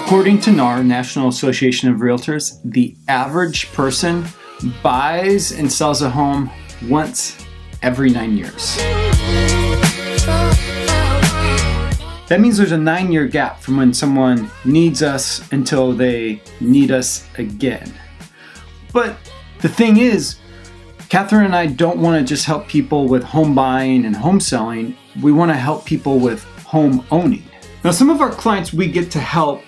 According to NAR, National Association of Realtors, the average person buys and sells a home once every 9 years. That means there's a 9-year gap from when someone needs us until they need us again. But the thing is, Catherine and I don't want to just help people with home buying and home selling. We want to help people with home owning. Now, some of our clients we get to help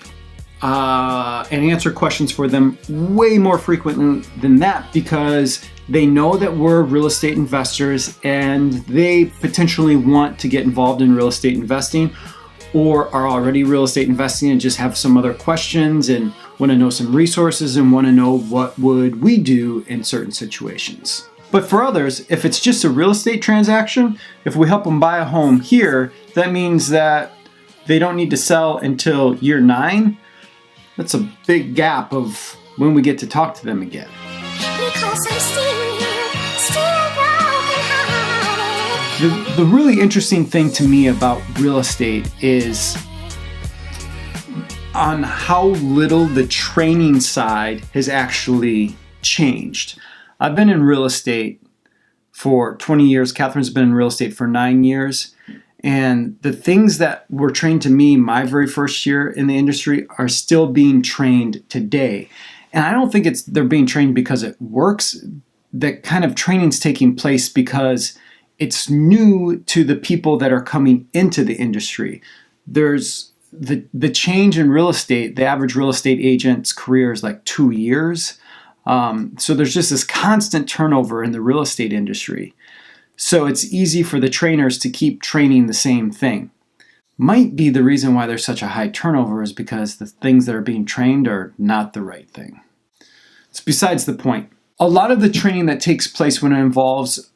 and answer questions for them way more frequently than that because they know that we're real estate investors and they potentially want to get involved in real estate investing or are already real estate investing and just have some other questions and want to know some resources and want to know what would we do in certain situations. But for others, if it's just a real estate transaction, if we help them buy a home here, that means that they don't need to sell until year 9. That's a big gap of when we get to talk to them again. The really interesting thing to me about real estate is on how little the training side has actually changed. I've been in real estate for 20 years. Catherine's been in real estate for 9 years. And the things that were trained to me my very first year in the industry are still being trained today. And I don't think they're being trained because it works. That kind of training's taking place because it's new to the people that are coming into the industry. There's the change in real estate. The average real estate agent's career is like 2 years. So there's just this constant turnover in the real estate industry. So it's easy for the trainers to keep training the same thing. Might be the reason why there's such a high turnover is because the things that are being trained are not the right thing. It's besides the point. A lot of the training that takes place when it involves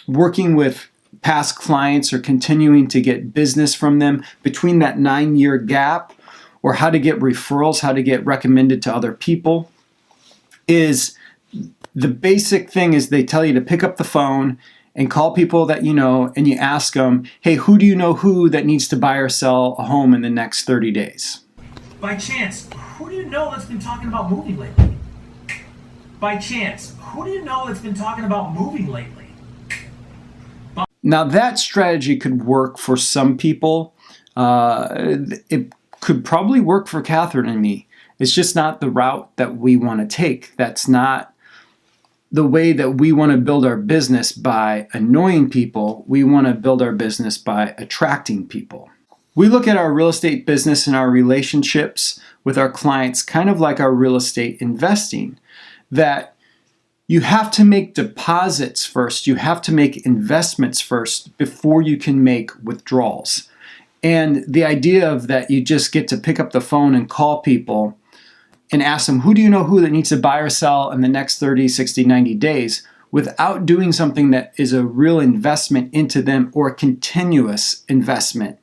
working with past clients or continuing to get business from them between that 9-year gap, or how to get referrals, how to get recommended to other people, is the basic thing is they tell you to pick up the phone and call people that you know, and you ask them, hey, who do you know who that needs to buy or sell a home in the next 30 days? By chance, who do you know that's been talking about moving lately? By chance, who do you know that's been talking about moving lately? Now that strategy could work for some people. It could probably work for Catherine and me. It's just not the route that we want to take. That's not the way that we want to build our business by annoying people. We want to build our business by attracting people. We look at our real estate business and our relationships with our clients kind of like our real estate investing, that you have to make deposits first. You have to make investments first before you can make withdrawals. And the idea of that you just get to pick up the phone and call people and ask them, who do you know who that needs to buy or sell in the next 30, 60, 90 days without doing something that is a real investment into them or a continuous investment.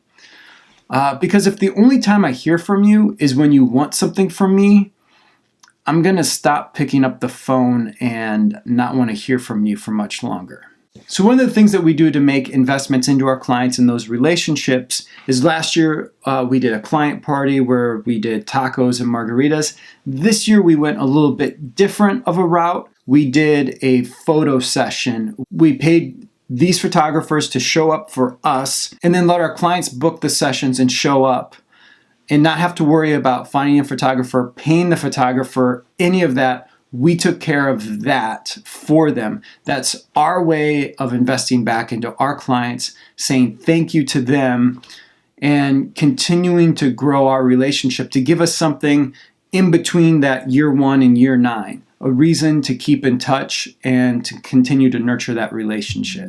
Because if the only time I hear from you is when you want something from me, I'm going to stop picking up the phone and not want to hear from you for much longer. So one of the things that we do to make investments into our clients and those relationships is last year we did a client party where we did tacos and margaritas. This year we went a little bit different of a route. We did a photo session. We paid these photographers to show up for us and then let our clients book the sessions and show up and not have to worry about finding a photographer, paying the photographer, any of that. We took care of that for them. That's our way of investing back into our clients, saying thank you to them and continuing to grow our relationship to give us something in between that year 1 and year 9, a reason to keep in touch and to continue to nurture that relationship.